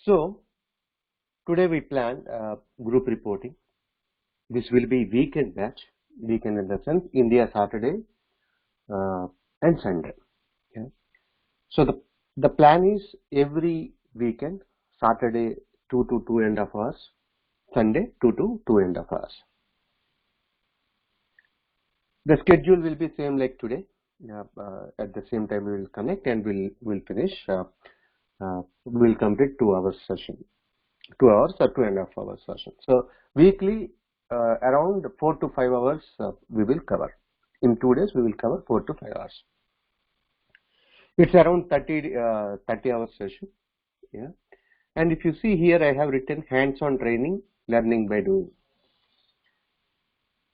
So today we planned group reporting. This will be weekend batch. Weekend in the sense India Saturday and Sunday. Okay. So the plan is every weekend Saturday 2 to 2.5 hours, Sunday 2 to 2.5 hours. The schedule will be same like today. At the same time we will connect and we'll finish. We'll complete 2 hours session, 2 hours or 2.5 hours session. So weekly around 4 to 5 hours we will cover. In 2 days we will cover 4 to 5 hours. It's around 30 hours session. Yeah. And if you see here, I have written hands-on training, learning by doing.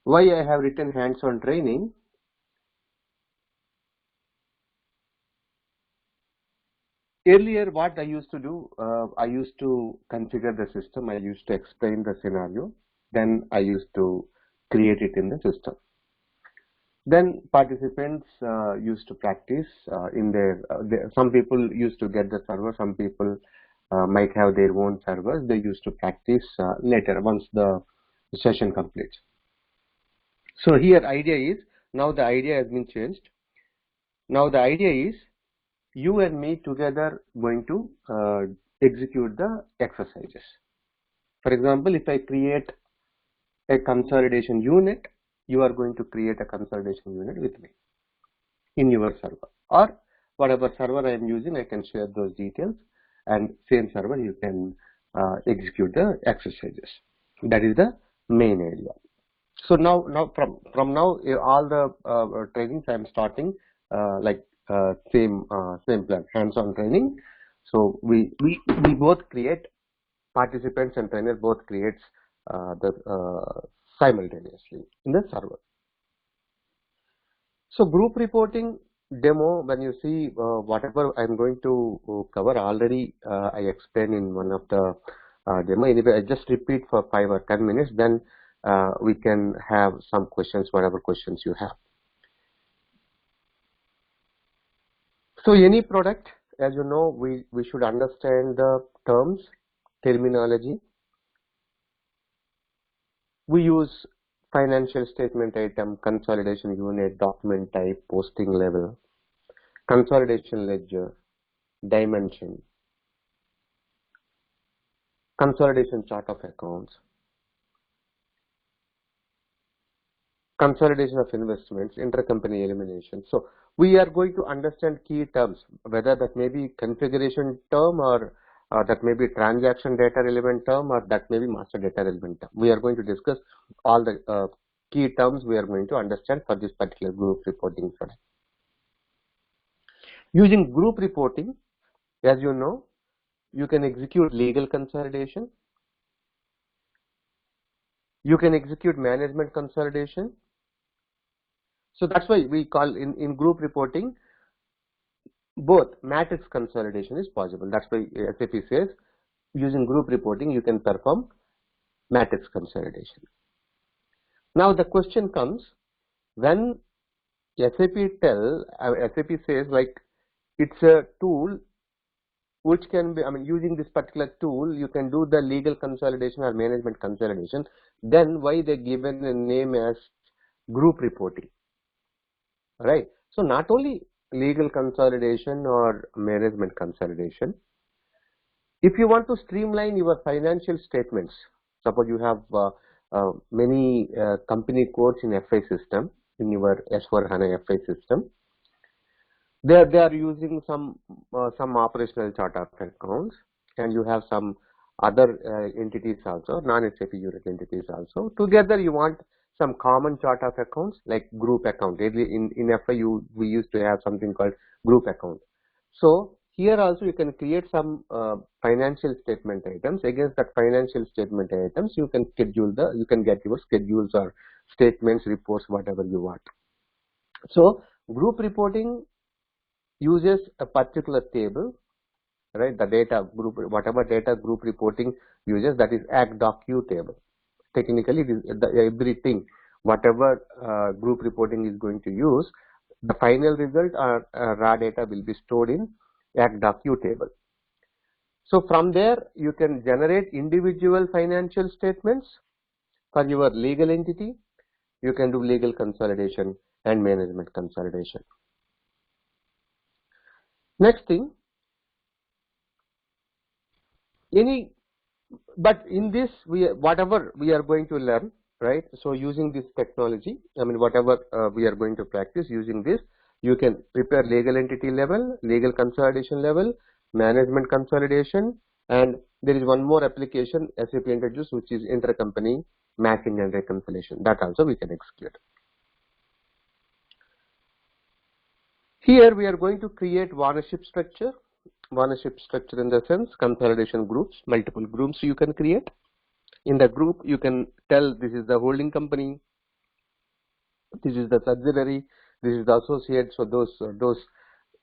Why I have written hands-on training? Earlier, what I used to do, I used to configure the system, I used to explain the scenario, then I used to create it in the system. Then participants used to practice in some people used to get the server, some people might have their own servers, they used to practice later once the session completes. So here idea is, now the idea has been changed. Now the idea is, you and me together going to execute the exercises. For example, if I create a consolidation unit, you are going to create a consolidation unit with me in your server, or whatever server I am using, I can share those details, and same server you can execute the exercises. That is the main area. So now from now all the trainings I am starting like same plan, hands-on training. So we both create, participants and trainer both creates simultaneously in the server. So group reporting demo, when you see whatever I am going to cover already, I explained in one of the demo. Anyway, I just repeat for 5 or 10 minutes, then we can have some questions, whatever questions you have. So any product, as you know, we should understand the terms, terminology. We use financial statement item, consolidation unit, document type, posting level, consolidation ledger, dimension, consolidation chart of accounts, consolidation of investments, intercompany elimination. So we are going to understand key terms, whether that may be configuration term, or that may be transaction data relevant term, or that may be master data relevant term. We are going to discuss all the key terms we are going to understand for this particular group reporting product. Using group reporting, as you know, you can execute legal consolidation, you can execute management consolidation. So that's why we call in group reporting, both matrix consolidation is possible. That's why SAP says using group reporting you can perform matrix consolidation. Now the question comes, when SAP says like it's a tool which can be, using this particular tool you can do the legal consolidation or management consolidation, then why they given a name as group reporting, right? So not only legal consolidation or management consolidation, if you want to streamline your financial statements, suppose you have many company codes in FI system, in your S/4HANA FI system, they are using some operational chart of accounts, and you have some other entities also, non-SAP unit entities also. Together you want some common chart of accounts like group account. In FI we used to have something called group account. So here also you can create some financial statement items. Against that financial statement items you can get your schedules or statements, reports, whatever you want. So group reporting uses a particular table, right? The data group, whatever data group reporting uses, that is ACDocu table. Technically it is everything, whatever group reporting is going to use, the final result or raw data will be stored in ACDocu table. So from there you can generate individual financial statements for your legal entity. You can do legal consolidation and management consolidation. Next thing, but in this whatever we are going to learn, right? So using this technology, I mean whatever we are going to practice using this, you can prepare legal entity level, legal consolidation level, management consolidation, and there is one more application SAP introduced, which is intercompany matching and reconciliation. That also we can execute. Here we are going to create ownership structure. Ownership structure in the sense consolidation groups, multiple groups you can create. In the group you can tell this is the holding company, this is the subsidiary, this is the associate. So those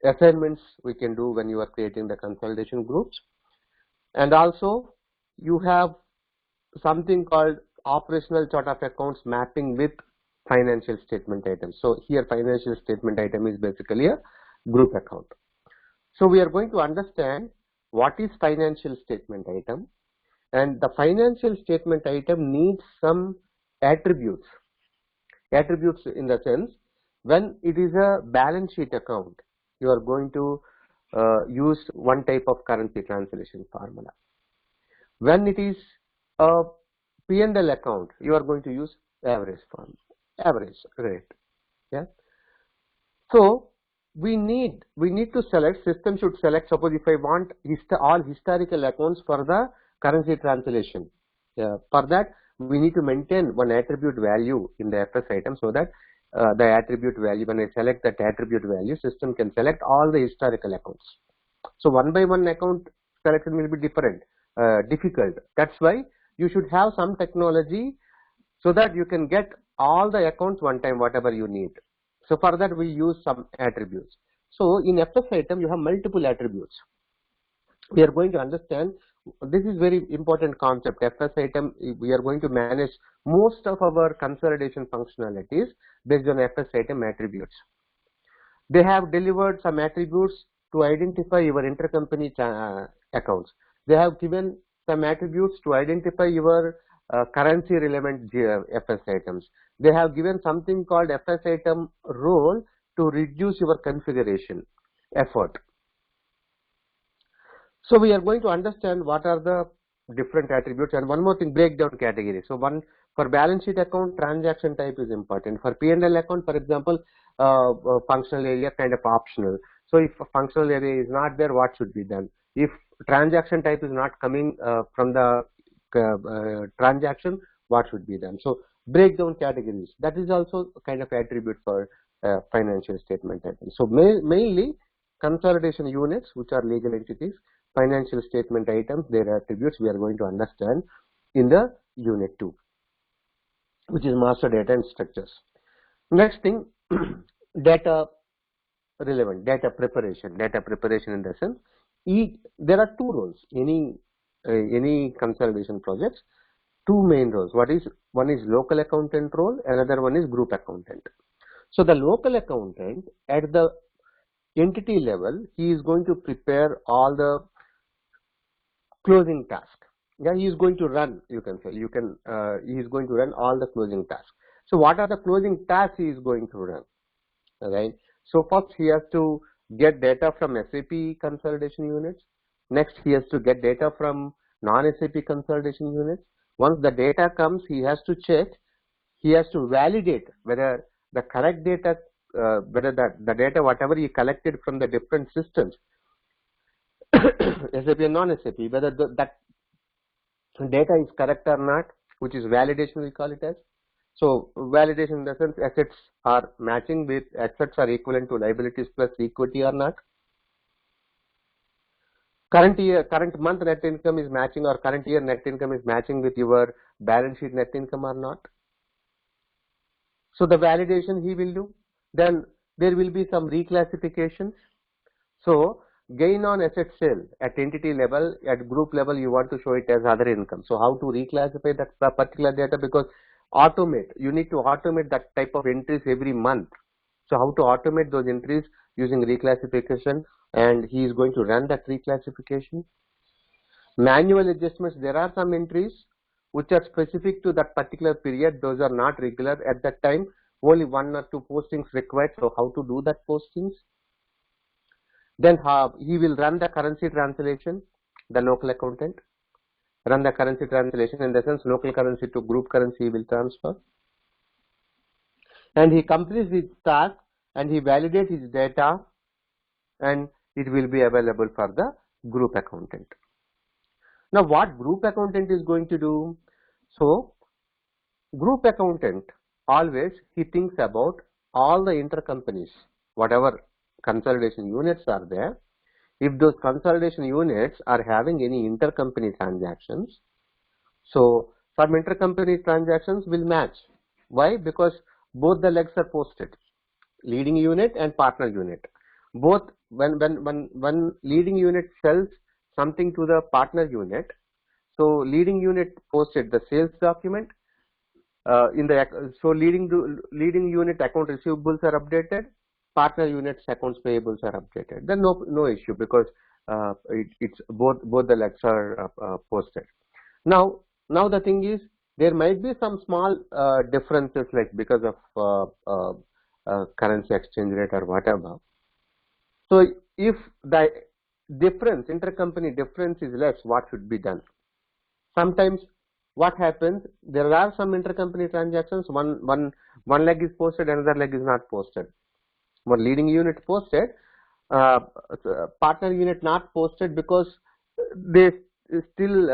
assignments we can do when you are creating the consolidation groups. And also you have something called operational chart of accounts mapping with financial statement items. So here financial statement item is basically a group account. So we are going to understand what is financial statement item, and the financial statement item needs some attributes. Attributes in the sense, when it is a balance sheet account, you are going to use one type of currency translation formula. When it is a P&L account, you are going to use average form, average rate. Yeah. So we need to select, system should select, suppose if I want all historical accounts for the currency translation. For that we need to maintain one attribute value in the FS item, so that the attribute value, when I select that attribute value, system can select all the historical accounts. So one by one account selection will be difficult. That's why you should have some technology so that you can get all the accounts one time, whatever you need. So for that we use some attributes. So in FS item you have multiple attributes. We are going to understand, this is very important concept. FS item, we are going to manage most of our consolidation functionalities based on FS item attributes. They have delivered some attributes to identify your intercompany accounts. They have given some attributes to identify your currency relevant FS items. They have given something called FS item role to reduce your configuration effort. So we are going to understand what are the different attributes. And one more thing, breakdown category. So one, for balance sheet account, transaction type is important. For P&L account, for example, functional area kind of optional. So if a functional area is not there, what should be done? If transaction type is not coming from the transaction, what should be done? So breakdown categories, that is also a kind of attribute for financial statement items. So mainly consolidation units, which are legal entities, financial statement items, their attributes we are going to understand in the unit 2, which is master data and structures. Next thing, data relevant, data preparation. Data preparation in the sense, there are two roles. Any consolidation projects, two main roles. One is local accountant role, another one is group accountant. So the local accountant at the entity level, he is going to prepare all the closing task. Yeah, he is going to run, you can say, he is going to run all the closing tasks. So what are the closing tasks he is going to run? Right. So first he has to get data from SAP consolidation units. Next he has to get data from non-SAP consolidation units. Once the data comes, he has to check, he has to validate whether the correct data, whether the data whatever he collected from the different systems, SAP and non-SAP, whether that data is correct or not, which is validation we call it as. So validation in the sense, assets are matching with, assets are equivalent to liabilities plus equity or not. Current month net income is matching, or current year net income is matching with your balance sheet net income or not. So the validation he will do. Then there will be some reclassifications. So gain on asset sale at entity level, at group level, you want to show it as other income. So how to reclassify that particular data? Because you need to automate that type of entries every month. So how to automate those entries using reclassification, and he is going to run that reclassification. Manual adjustments, there are some entries which are specific to that particular period. Those are not regular at that time. Only 1 or 2 postings required. So how to do that postings? Then he will run the currency translation, the local accountant. Run the currency translation, in the sense local currency to group currency he will transfer. And he completes his task and he validates his data, and it will be available for the group accountant. Now what group accountant is going to do? So group accountant, always he thinks about all the intercompanies, whatever consolidation units are there. If those consolidation units are having any intercompany transactions, so some intercompany transactions will match. Why? Because both the legs are posted, leading unit and partner unit. Both, when leading unit sells something to the partner unit, so leading unit posted the sales document. So leading unit account receivables are updated, partner unit's accounts payables are updated. Then no issue, because it's both the legs are posted. Now the thing is, there might be some small differences, like because of currency exchange rate or whatever. So if the difference, intercompany difference is less, what should be done? Sometimes what happens, there are some intercompany transactions, one leg is posted, another leg is not posted. One leading unit posted, partner unit not posted, because they still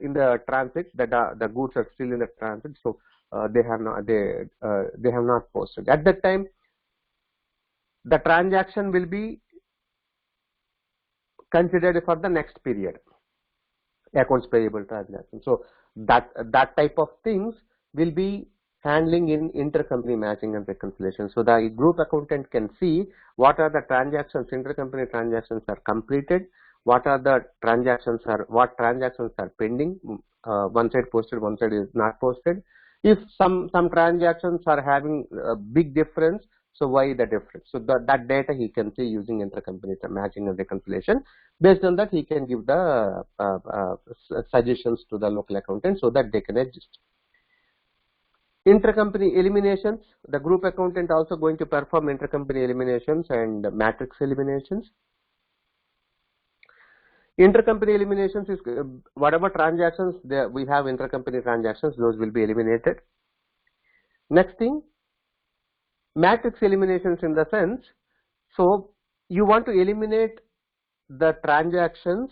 in the transit, the goods are still in the transit, so they have not posted. At that time, the transaction will be considered for the next period, accounts payable transaction. So that type of things will be handling in intercompany matching and reconciliation. So the group accountant can see what are the transactions, intercompany transactions are completed, what transactions are pending, one side posted, one side is not posted. If some transactions are having a big difference, so why the difference? So that data he can see using intercompany matching and reconciliation. Based on that, he can give the suggestions to the local accountant so that they can adjust. Intercompany eliminations, the group accountant also going to perform intercompany eliminations and matrix eliminations. Intercompany eliminations is whatever transactions we have intercompany transactions, those will be eliminated. Next thing, matrix eliminations, in the sense, so you want to eliminate the transactions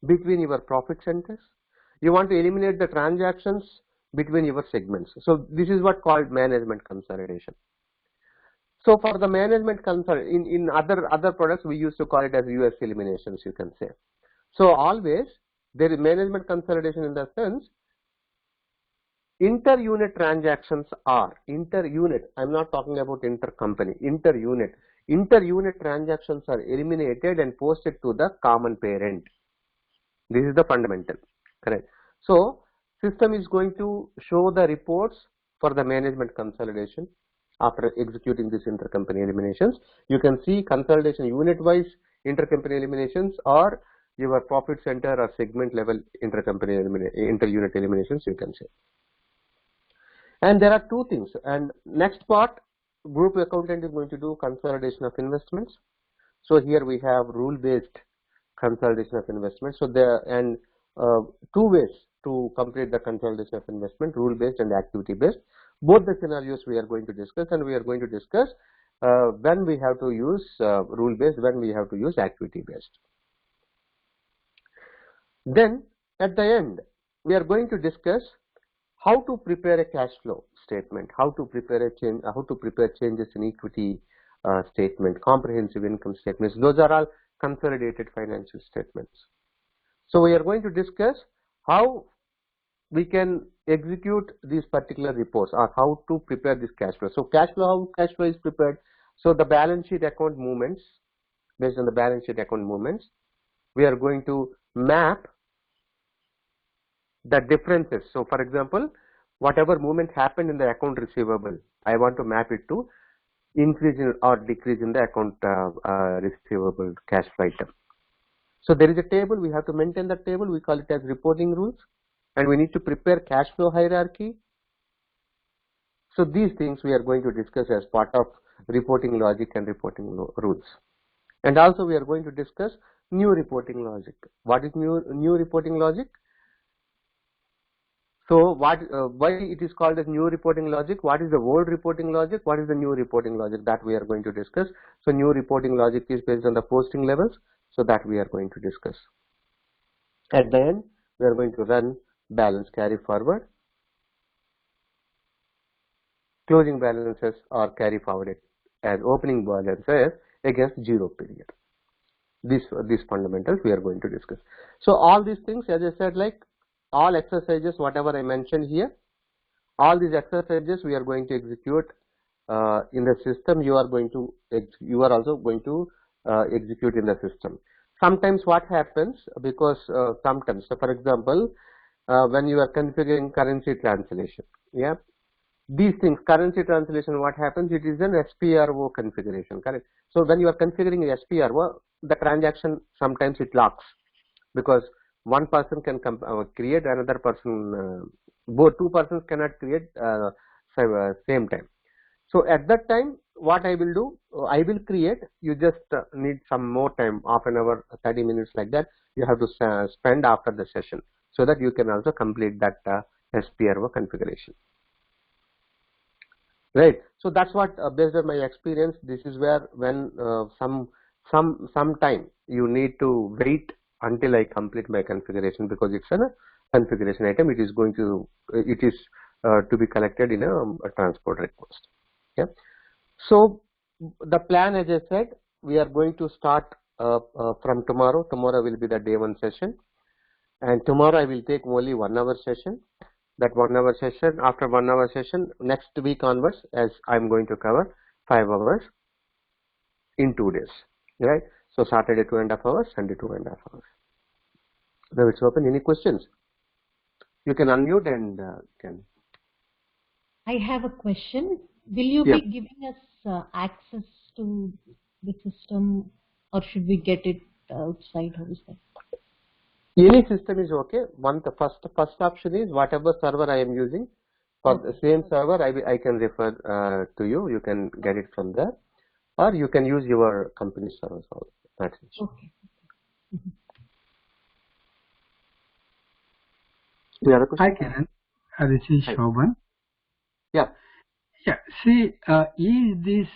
between your profit centers. You want to eliminate the transactions between your segments. So this is what called management consolidation. So for the management consolidation, in other products we used to call it as US eliminations, you can say. So always there is management consolidation, in the sense inter-unit transactions are inter-unit. I'm not talking about intercompany, inter-unit. Inter-unit transactions are eliminated and posted to the common parent. This is the fundamental, correct? So system is going to show the reports for the management consolidation after executing this intercompany eliminations. You can see consolidation unit-wise intercompany eliminations, or your profit center or segment level intercompany inter-unit eliminations, you can say. And there are two things. And next part, group accountant is going to do consolidation of investments. So here we have rule-based consolidation of investments. So there and two ways to complete the consolidation of investment: rule-based and activity-based. Both the scenarios we are going to discuss, and we are going to discuss when we have to use rule-based, when we have to use activity-based. Then at the end, we are going to discuss how to prepare a cash flow statement, how to prepare changes in equity statement, comprehensive income statements. Those are all consolidated financial statements. So we are going to discuss how we can execute these particular reports, or how to prepare this cash flow. So how cash flow is prepared. So the balance sheet account movements, based on the balance sheet account movements, we are going to map the differences. So for example, whatever movement happened in the account receivable, I want to map it to increase in or decrease in the account receivable cash flow item. So there is a table, we have to maintain that table, we call it as reporting rules, and we need to prepare cash flow hierarchy. So these things we are going to discuss as part of reporting logic and reporting rules. And also we are going to discuss new reporting logic. What is new reporting logic? So why it is called as new reporting logic? What is the old reporting logic? What is the new reporting logic? That we are going to discuss. So new reporting logic is based on the posting levels. So that we are going to discuss. At the end, we are going to run balance carry forward. Closing balances are carry forwarded as opening balances against zero period. These fundamentals we are going to discuss. So all these things, as I said, like all exercises, whatever I mentioned here, all these exercises we are going to execute in the system. You are also going to execute in the system. Sometimes what happens, because sometimes, so for example, when you are configuring currency translation, yeah, these things, currency translation, what happens, it is an SPRO configuration, correct? So when you are configuring a SPRO, the transaction sometimes it locks, because one person can create, another person, both two persons cannot create same time. So at that time, what I will do, I will create, you just need some more time, half an hour, 30 minutes like that, you have to spend after the session, so that you can also complete that SPRO configuration. Right. So that's what, based on my experience, this is where when some time you need to wait until I complete my configuration, because it's a configuration item. It is going to to be collected in a transport request. Yeah. So the plan, as I said, we are going to start from tomorrow. Tomorrow will be the day 1 session, and tomorrow I will take only 1 hour session. That 1 hour session, after 1 hour session, next week onwards, as I'm going to cover 5 hours in 2 days, right? So Saturday 2.5 hours, Sunday 2.5 hours. Now it's open. Any questions? You can unmute and can. I have a question. Will you be giving us access to the system, or should we get it outside? How is that? Any system is okay. The first option is whatever server I am using, for the same server I can refer to you. You can get it from there, or you can use your company servers also. That's it. Okay. The other question? Hi Kiran, this is Shobhan. Yeah. Yeah. See, is this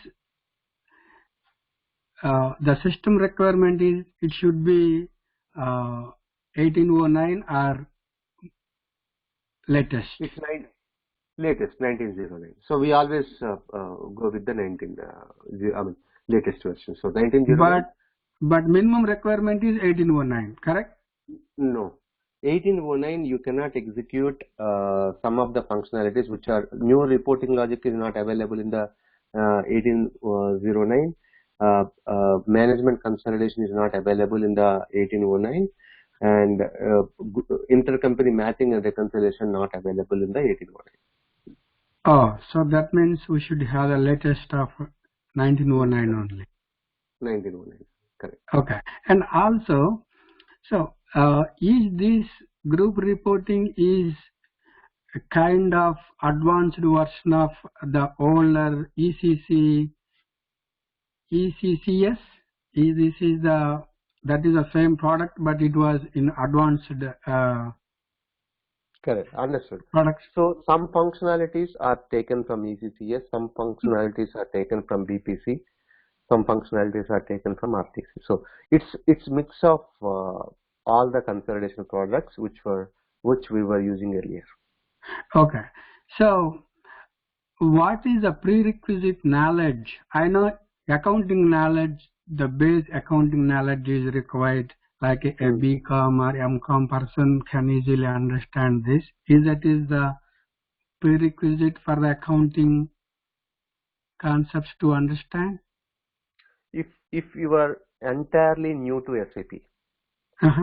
the system requirement is it should be 1809 or latest? It's latest 1909. So we always go with the latest version. So 1909. But minimum requirement is 1809, correct? No, 1809 you cannot execute some of the functionalities which are new. Reporting logic is not available in the 1809. Management consolidation is not available in the 1809, and intercompany matching and reconciliation not available in the 1809. Oh, so that means we should have the latest of 1909 only. 1909, correct. Okay, and also, so is this group reporting is a kind of advanced version of the older ECCS? That is the same product, but it was in advanced correct, understood. Products. So some functionalities are taken from ECCS, some functionalities are taken from BPC, some functionalities are taken from RTC. So it's mix of all the consolidation products which we were using earlier. Okay, so what is the prerequisite knowledge? I know accounting knowledge, the base accounting knowledge is required, like a BCom or MCom person can easily understand this. Is the prerequisite for the accounting concepts to understand? If you are entirely new to SAP,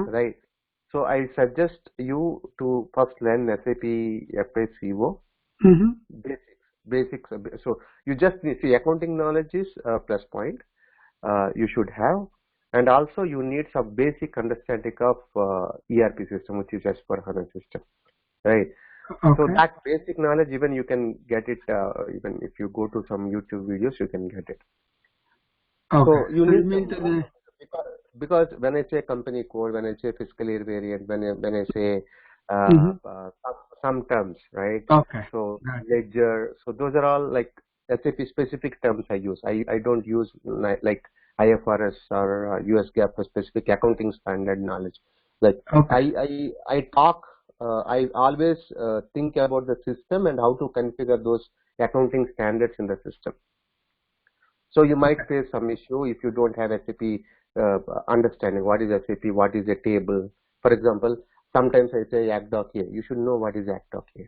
right? So I suggest you to first learn SAP FICO basics. So you just need, see, accounting knowledge is a plus point you should have, and also you need some basic understanding of ERP system, which is S/4HANA system, right? Okay. So that basic knowledge, even you can get it, even if you go to some YouTube videos, you can get it. Okay. So you So need mean to the because when I say company code, when I say fiscal year variant, when I say some terms, right? Okay. So Got it. ledger, so those are all like SAP specific terms I use. I don't use like IFRS or US GAAP for specific accounting standard knowledge. Like Okay. I talk, I always think about the system and how to configure those accounting standards in the system. So you might face some issue if you don't have SAP understanding. What is SAP? What is a table? For example, sometimes I say ACDOC. You should know what is ACDOC.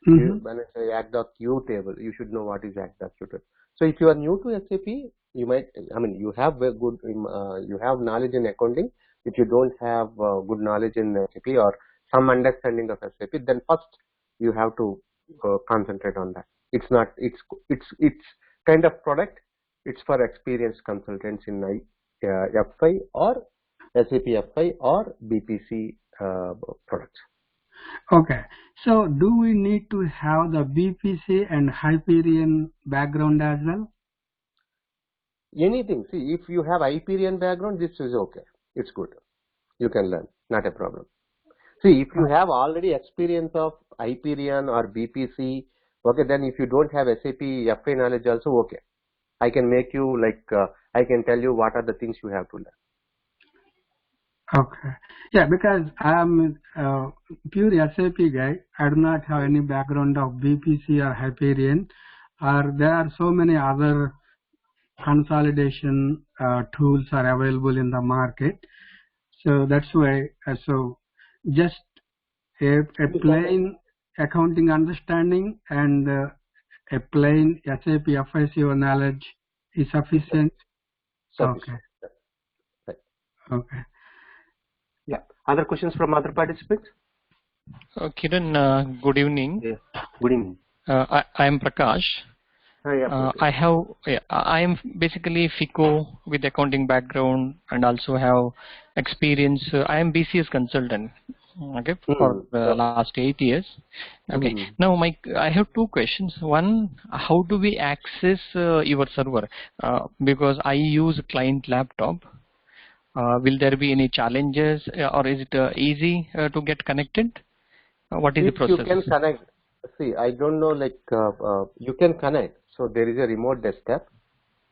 When I say ACDOC table, you should know what is ACDOC table. So if you are new to SAP, you might, you have good, you have knowledge in accounting. If you don't have good knowledge in SAP or some understanding of SAP, then first you have to concentrate on that. It's kind of product. It's for experienced consultants in F5 or SAP F5 or BPC products. Okay. So do we need to have the BPC and Hyperion background as well? Anything. See, if you have Hyperion background, this is okay. It's good. You can learn. Not a problem. See, if you have already experience of Hyperion or BPC, okay, then if you don't have SAP F5 knowledge also, okay. I can make you like, I can tell you what are the things you have to learn. Okay. Yeah, because I am pure SAP guy. I do not have any background of BPC or Hyperion. Or there are so many other consolidation tools are available in the market. So that's why. So just a plain accounting understanding and a plain SAP FICO knowledge is sufficient. Okay. Right. Okay. Yeah. Other questions from other participants? Kiran, good evening. Yeah. Good evening. I am Prakash. Yeah, I am basically FICO with accounting background and also have experience. I am BCS consultant. Okay, for the last 8 years. Okay. Now, I have two questions. One, how do we access your server? Because I use client laptop. Will there be any challenges, or is it easy to get connected? What is the process? You can connect. See, I don't know, like you can connect. So there is a remote desktop,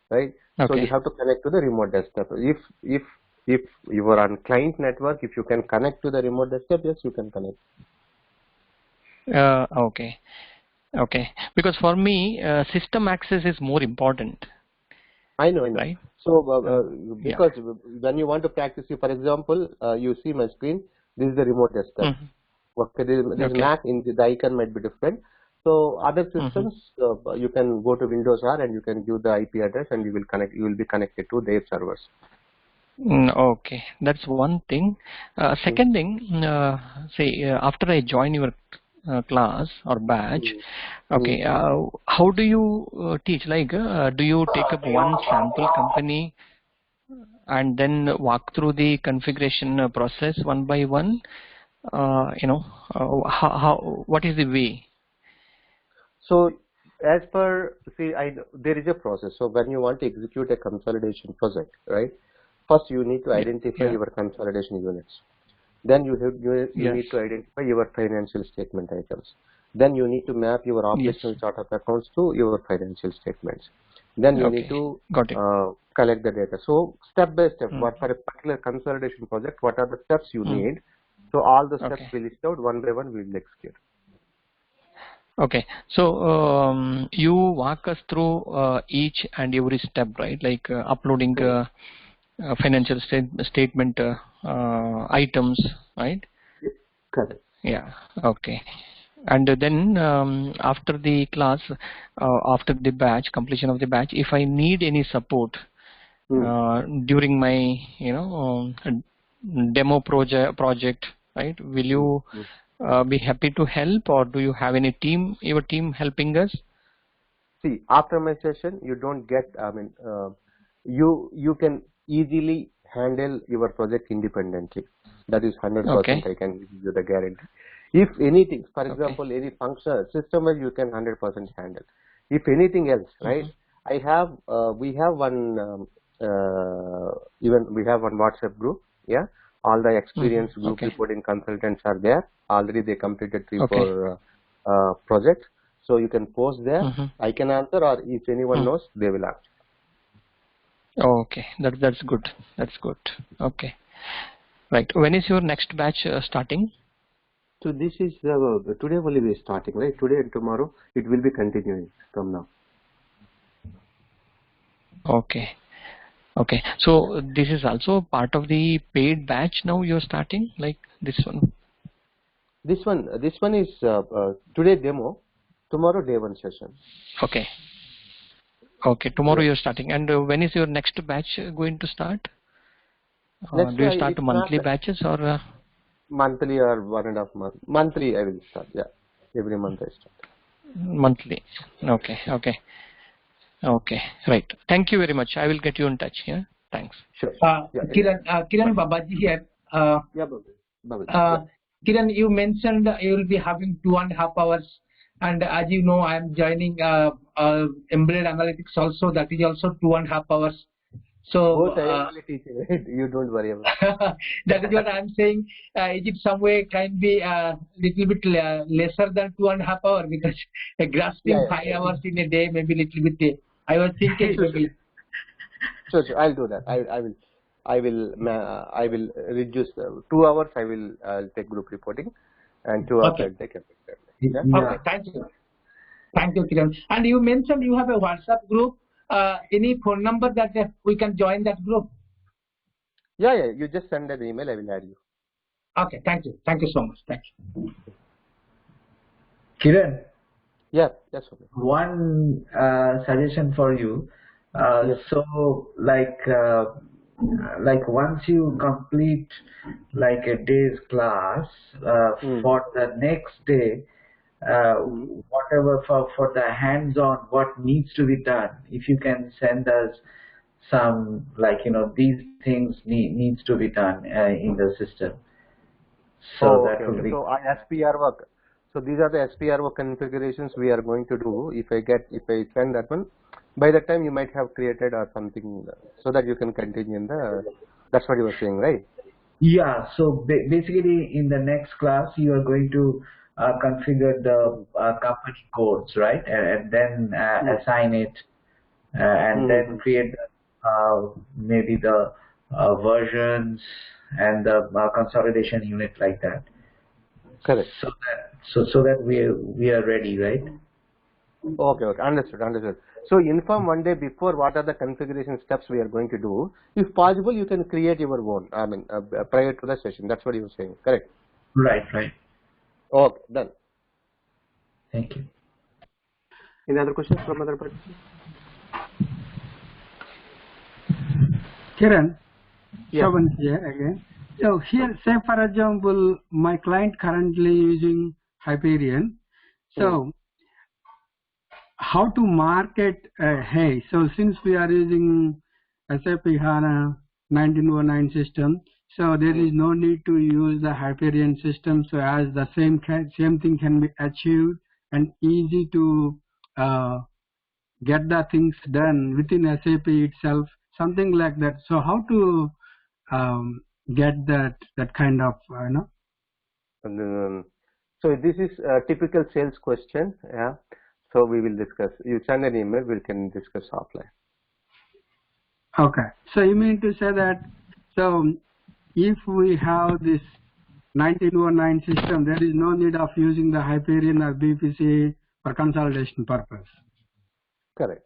right? Okay. So you have to connect to the remote desktop. If you are on client network, if you can connect to the remote desktop, yes, you can connect. Okay. Because for me, system access is more important. I know. Right? So because when you want to practice, for example, you see my screen. This is the remote desktop. Okay, this Mac in the icon might be different. So other systems, you can go to Windows R and you can give the IP address and you will connect. You will be connected to their servers. Okay, that's one thing. Second thing, say after I join your class or batch, okay, how do you teach? Like, do you take up one sample company and then walk through the configuration process one by one? What is the way? So as per, there is a process. So when you want to execute a consolidation project, right? First, you need to identify your consolidation units. Then you need to identify your financial statement items. Then you need to map your operational chart of accounts to your financial statements. Then you need to collect the data. So step by step, for a particular consolidation project, what are the steps you need? So all the steps we list out one by one, we will execute. Okay, so you walk us through each and every step, right? Like uploading financial statement items, right? Correct. Yeah. Okay. And then after the class, after the batch, completion of the batch, if I need any support during my demo project, right? Will you be happy to help, or do you have any your team helping us? See, after my session, you don't get. You can easily handle your project independently. That is 100%. Okay. I can give you the guarantee. If anything, for example, any function system wise you can 100% handle. If anything else, right? We have one even we have one WhatsApp group. Yeah, all the experienced group reporting consultants are there. Already they completed 3-4 projects. So you can post there. I can answer, or if anyone knows, they will answer. Okay, that's good. That's good. Okay, right. When is your next batch starting? So this is today only we are starting, right? Today and tomorrow it will be continuing from now. Okay. Okay. So this is also part of the paid batch now you're starting, like this one? This one is today demo, tomorrow day 1 session. Okay. Okay, tomorrow you're starting. And when is your next batch going to start? Do you start monthly batches or? Monthly or 1.5 month. Monthly I will start, yeah. Every month I start. Monthly. Okay, okay. Okay, right. Thank you very much. I will get you in touch here. Thanks. Sure. Kiran Babaji here. Kiran, you mentioned you will be having 2.5 hours, and as you know, I am joining embedded analytics also. That is also 2.5 hours. So both I am only teaching, right? You don't worry about it. That is what I am saying. Is it some way can be little bit lesser than 2.5 hours, because grasping 5 hours in a day maybe little bit. I was thinking maybe. Sure. I'll do that. I will reduce 2 hours. I'll take group reporting, and 2 hours I'll take it. Yeah? Okay, thank you, Kiran. And you mentioned you have a WhatsApp group. Any phone number that we can join that group? Yeah. You just send an email. I will add you. Okay, thank you so much. Thank you. Kiran. Yeah, that's okay. One suggestion for you. Yes. So like once you complete like a day's class, for the next day, whatever for the hands-on, what needs to be done, if you can send us some, like, these things needs to be done in the system. So that will be. So SPR work. So these are the SPR work configurations we are going to do. If I send that one, by that time you might have created or something, so that you can continue in the. That's what you were saying, right? Yeah. So basically, in the next class, you are going to configure the company codes, right? And then assign it, and then create maybe the versions and the consolidation unit, like that. Correct. So that we are ready, right? Okay. Understood. So inform one day before what are the configuration steps we are going to do. If possible, you can create your own. I mean, prior to the session. That's what you were saying. Correct. Right. Okay. Done. Thank you. Any other questions from other participants? Kiran, Yeah. Shravan here again. So here, say for example, my client currently using Hyperion. So how to market hey? So since we are using SAP HANA 1909 system, so there is no need to use the Hyperion system. So as the same thing can be achieved and easy to get the things done within SAP itself, something like that. So how to get that kind of So this is a typical sales question. Yeah. So we will discuss. You send an email. We can discuss offline. Okay. So you mean to say that, so if we have this 1909 system, there is no need of using the Hyperion or BPC for consolidation purpose. Correct.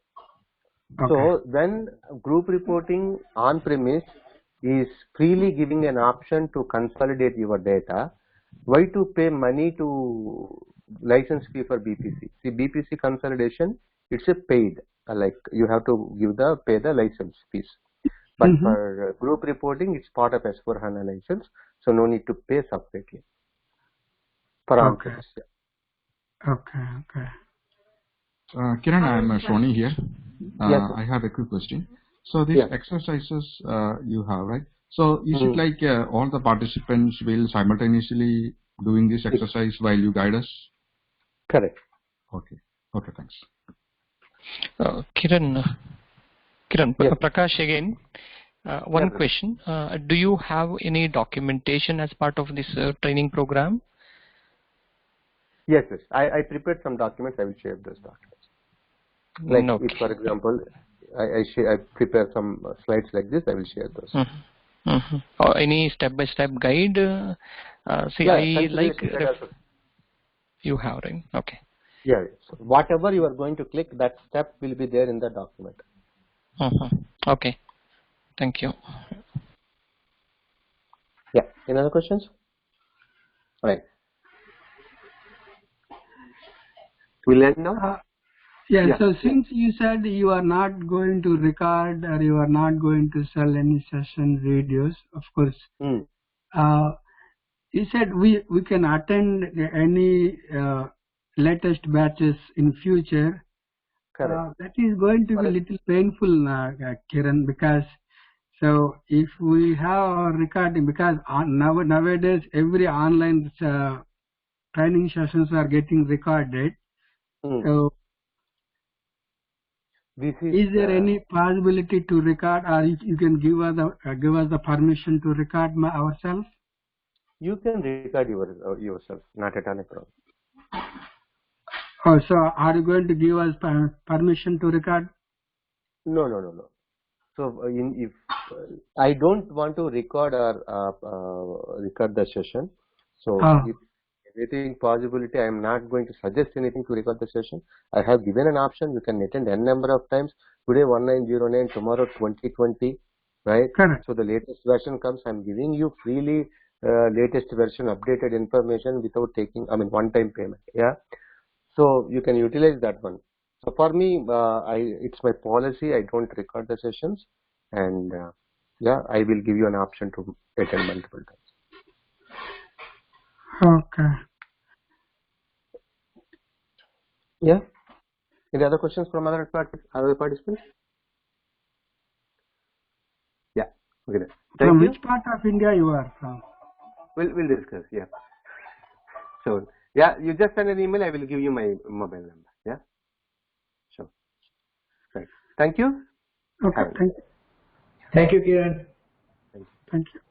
Okay. So when group reporting on-premise is freely giving an option to consolidate your data, why to pay money to license fee for BPC? See, BPC consolidation, it's a paid, like you have to pay the license fees. But for group reporting, it's part of S/4HANA license, so no need to pay separately for on-premise. Okay. Kiran, I am Shwani here. Yes, I have a quick question. So these exercises you have, right? So is it like all the participants will simultaneously doing this exercise while you guide us? Correct. Okay. Okay, thanks. Kiran, Yes. Prakash again. One question. Do you have any documentation as part of this training program? Yes, yes. I prepared some documents. I will share those documents. Like if, for example, I prepare some slides like this, I will share those. Or any step-by-step guide? See, yeah, I like... You have, right? Okay. Yeah. So whatever you are going to click, that step will be there in the document. Okay. Thank you. Yeah. Any other questions? All right. We'll end now? Yeah, so since you said you are not going to record or you are not going to sell any session videos, of course, you said we can attend any latest batches in future. Correct. That is going to be a little painful, Kiran, because so if we have our recording, because nowadays every online training sessions are getting recorded. So is there any possibility to record, or you can give us the permission to record ourselves? You can record yourself, not at all a problem. Oh, so are you going to give us permission to record? No. So if I don't want to record or record the session, so if anything possibility, I am not going to suggest anything to record the session. I have given an option. You can attend n number of times. Today 1909, tomorrow 2020, right? Correct. So the latest version comes. I am giving you freely latest version, updated information without taking, one-time payment. Yeah. So you can utilize that one. So for me, it's my policy. I don't record the sessions, and I will give you an option to attend multiple times. Okay. Yeah. Any other questions from other participants? Yeah. Okay. From which part of India you are from? We'll discuss. Yeah. So yeah, you just send an email. I will give you my mobile number. Yeah. Sure. Right. Thank you. Okay. Thank you. Thank you, Kiran. Thank you.